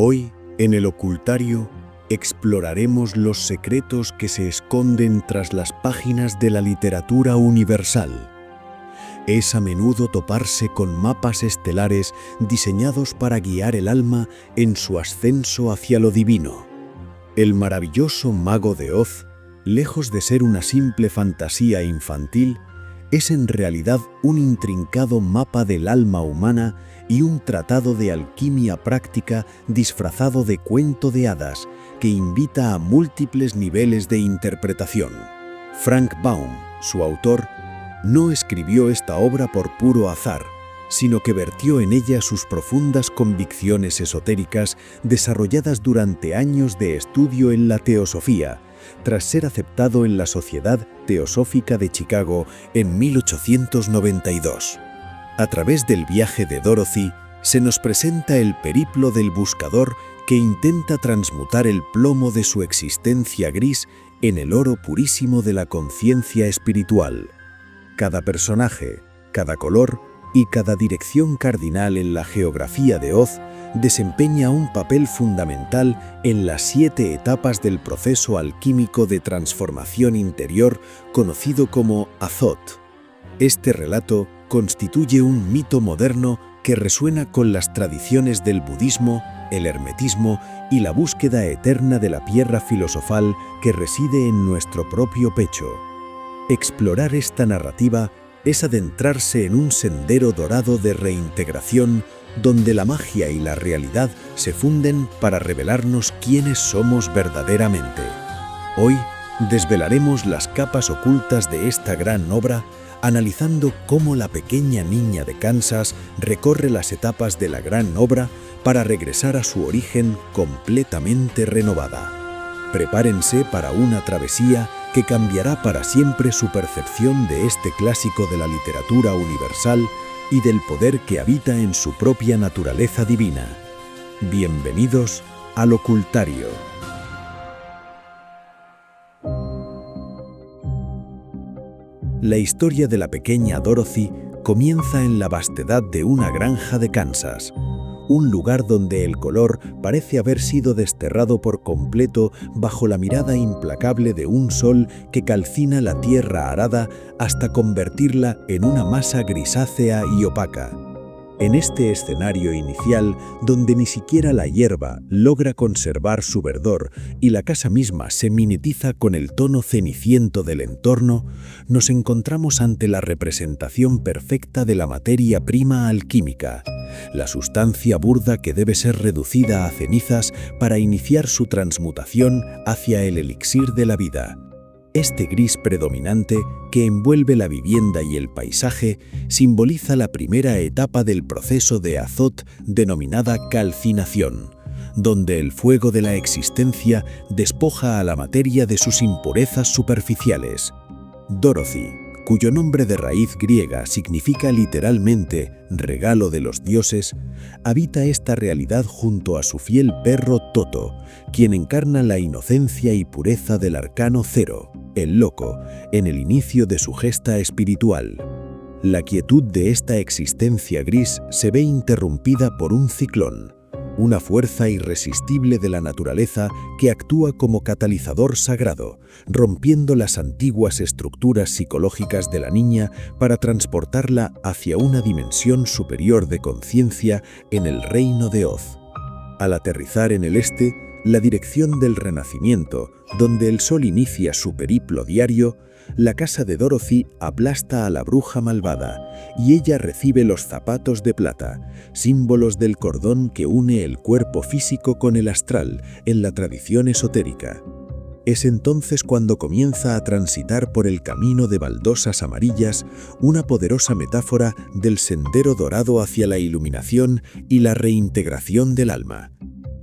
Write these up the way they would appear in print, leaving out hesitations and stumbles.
Hoy, en el ocultario, exploraremos los secretos que se esconden tras las páginas de la literatura universal. Es a menudo toparse con mapas estelares diseñados para guiar el alma en su ascenso hacia lo divino. El maravilloso Mago de Oz, lejos de ser una simple fantasía infantil, es en realidad un intrincado mapa del alma humana y un tratado de alquimia práctica disfrazado de cuento de hadas que invita a múltiples niveles de interpretación. Frank Baum, su autor, no escribió esta obra por puro azar, sino que vertió en ella sus profundas convicciones esotéricas desarrolladas durante años de estudio en la teosofía, tras ser aceptado en la Sociedad Teosófica de Chicago en 1892. A través del viaje de Dorothy, se nos presenta el periplo del buscador que intenta transmutar el plomo de su existencia gris en el oro purísimo de la conciencia espiritual. Cada personaje, cada color y cada dirección cardinal en la geografía de Oz desempeña un papel fundamental en las 7 etapas del proceso alquímico de transformación interior conocido como Azot. Este relato constituye un mito moderno que resuena con las tradiciones del budismo, el hermetismo y la búsqueda eterna de la piedra filosofal que reside en nuestro propio pecho. Explorar esta narrativa es adentrarse en un sendero dorado de reintegración donde la magia y la realidad se funden para revelarnos quiénes somos verdaderamente. Hoy desvelaremos las capas ocultas de esta gran obra, analizando cómo la pequeña niña de Kansas recorre las etapas de la gran obra para regresar a su origen completamente renovada. Prepárense para una travesía que cambiará para siempre su percepción de este clásico de la literatura universal y del poder que habita en su propia naturaleza divina. Bienvenidos al ocultario. La historia de la pequeña Dorothy comienza en la vastedad de una granja de Kansas, un lugar donde el color parece haber sido desterrado por completo bajo la mirada implacable de un sol que calcina la tierra arada hasta convertirla en una masa grisácea y opaca. En este escenario inicial, donde ni siquiera la hierba logra conservar su verdor y la casa misma se mimetiza con el tono ceniciento del entorno, nos encontramos ante la representación perfecta de la materia prima alquímica, la sustancia burda que debe ser reducida a cenizas para iniciar su transmutación hacia el elixir de la vida. Este gris predominante que envuelve la vivienda y el paisaje simboliza la primera etapa del proceso de Azot denominada calcinación, donde el fuego de la existencia despoja a la materia de sus impurezas superficiales. Dorothy, cuyo nombre de raíz griega significa literalmente regalo de los dioses, habita esta realidad junto a su fiel perro Toto, quien encarna la inocencia y pureza del arcano cero, el loco, en el inicio de su gesta espiritual. La quietud de esta existencia gris se ve interrumpida por un ciclón, una fuerza irresistible de la naturaleza que actúa como catalizador sagrado, rompiendo las antiguas estructuras psicológicas de la niña para transportarla hacia una dimensión superior de conciencia en el reino de Oz. Al aterrizar en el este, la dirección del renacimiento, donde el sol inicia su periplo diario, la casa de Dorothy aplasta a la bruja malvada y ella recibe los zapatos de plata, símbolos del cordón que une el cuerpo físico con el astral en la tradición esotérica. Es entonces cuando comienza a transitar por el camino de baldosas amarillas, una poderosa metáfora del sendero dorado hacia la iluminación y la reintegración del alma.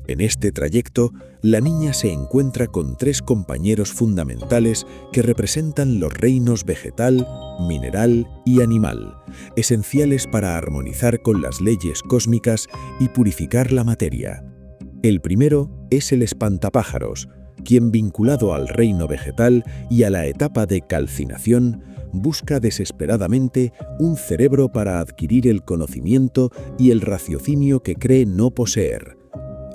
En este trayecto, la niña se encuentra con 3 compañeros fundamentales que representan los reinos vegetal, mineral y animal, esenciales para armonizar con las leyes cósmicas y purificar la materia. El primero es el espantapájaros, quien, vinculado al reino vegetal y a la etapa de calcinación, busca desesperadamente un cerebro para adquirir el conocimiento y el raciocinio que cree no poseer.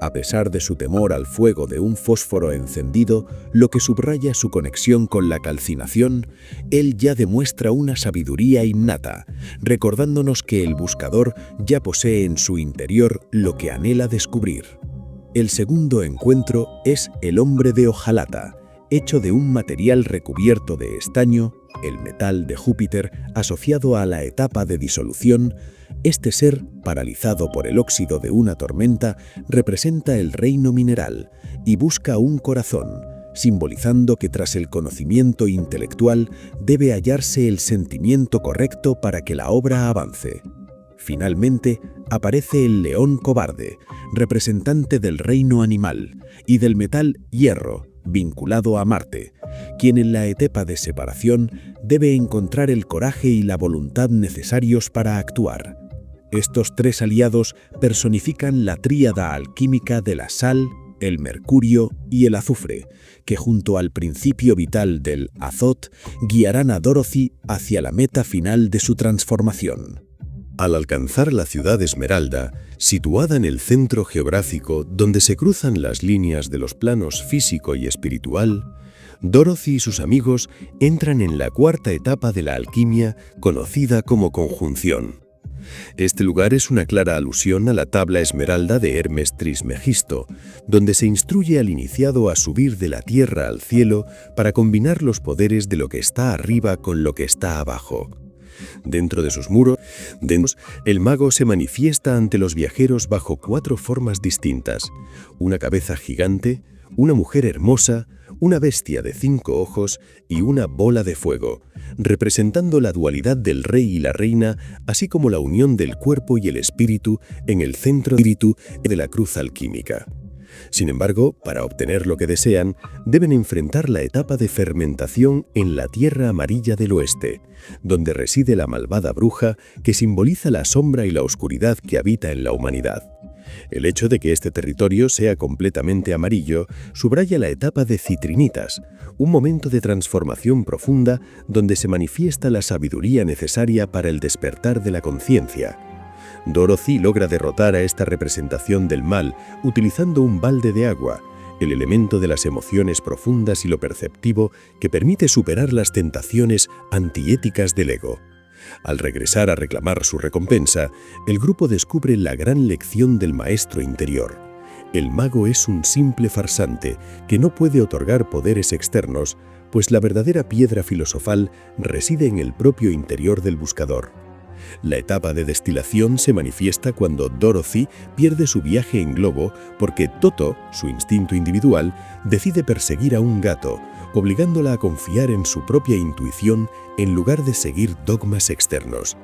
A pesar de su temor al fuego de un fósforo encendido, lo que subraya su conexión con la calcinación, él ya demuestra una sabiduría innata, recordándonos que el buscador ya posee en su interior lo que anhela descubrir. El segundo encuentro es el hombre de hojalata, hecho de un material recubierto de estaño, el metal de Júpiter asociado a la etapa de disolución. Este ser, paralizado por el óxido de una tormenta, representa el reino mineral y busca un corazón, simbolizando que tras el conocimiento intelectual debe hallarse el sentimiento correcto para que la obra avance. Finalmente, aparece el león cobarde, representante del reino animal, y del metal hierro, vinculado a Marte, quien en la etapa de separación debe encontrar el coraje y la voluntad necesarios para actuar. Estos tres aliados personifican la tríada alquímica de la sal, el mercurio y el azufre, que junto al principio vital del azot guiarán a Dorothy hacia la meta final de su transformación. Al alcanzar la ciudad Esmeralda, situada en el centro geográfico donde se cruzan las líneas de los planos físico y espiritual, Dorothy y sus amigos entran en la cuarta etapa de la alquimia, conocida como conjunción. Este lugar es una clara alusión a la tabla esmeralda de Hermes Trismegisto, donde se instruye al iniciado a subir de la tierra al cielo para combinar los poderes de lo que está arriba con lo que está abajo. Dentro de sus muros, el mago se manifiesta ante los viajeros bajo 4 formas distintas: una cabeza gigante, una mujer hermosa, una bestia de 5 ojos y una bola de fuego, representando la dualidad del rey y la reina, así como la unión del cuerpo y el espíritu en el centro de la cruz alquímica. Sin embargo, para obtener lo que desean, deben enfrentar la etapa de fermentación en la Tierra Amarilla del Oeste, donde reside la malvada bruja que simboliza la sombra y la oscuridad que habita en la humanidad. El hecho de que este territorio sea completamente amarillo subraya la etapa de citrinitas, un momento de transformación profunda donde se manifiesta la sabiduría necesaria para el despertar de la conciencia. Dorothy logra derrotar a esta representación del mal utilizando un balde de agua, el elemento de las emociones profundas y lo perceptivo que permite superar las tentaciones antiéticas del ego. Al regresar a reclamar su recompensa, el grupo descubre la gran lección del maestro interior. El mago es un simple farsante que no puede otorgar poderes externos, pues la verdadera piedra filosofal reside en el propio interior del buscador. La etapa de destilación se manifiesta cuando Dorothy pierde su viaje en globo porque Toto, su instinto individual, decide perseguir a un gato, obligándola a confiar en su propia intuición en lugar de seguir dogmas externos.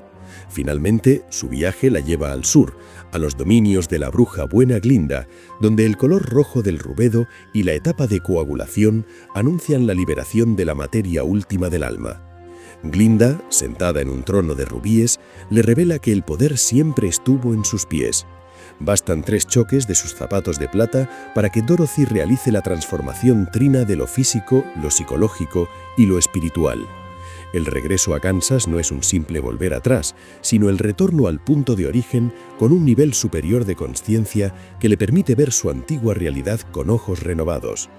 Finalmente, su viaje la lleva al sur, a los dominios de la bruja buena Glinda, donde el color rojo del rubedo y la etapa de coagulación anuncian la liberación de la materia última del alma. Glinda, sentada en un trono de rubíes, le revela que el poder siempre estuvo en sus pies. Bastan 3 choques de sus zapatos de plata para que Dorothy realice la transformación trina de lo físico, lo psicológico y lo espiritual. El regreso a Kansas no es un simple volver atrás, sino el retorno al punto de origen con un nivel superior de consciencia que le permite ver su antigua realidad con ojos renovados.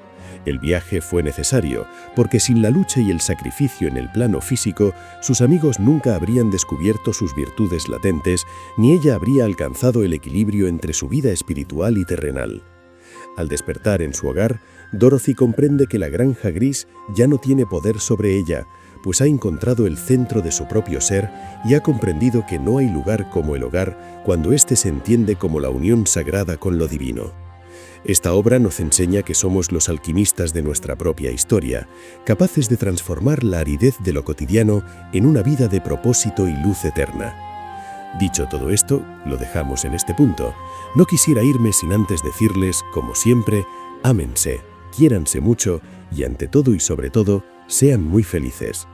El viaje fue necesario, porque sin la lucha y el sacrificio en el plano físico, sus amigos nunca habrían descubierto sus virtudes latentes, ni ella habría alcanzado el equilibrio entre su vida espiritual y terrenal. Al despertar en su hogar, Dorothy comprende que la granja gris ya no tiene poder sobre ella, pues ha encontrado el centro de su propio ser y ha comprendido que no hay lugar como el hogar cuando éste se entiende como la unión sagrada con lo divino. Esta obra nos enseña que somos los alquimistas de nuestra propia historia, capaces de transformar la aridez de lo cotidiano en una vida de propósito y luz eterna. Dicho todo esto, lo dejamos en este punto. No quisiera irme sin antes decirles, como siempre, ámense, quiéranse mucho y ante todo y sobre todo, sean muy felices.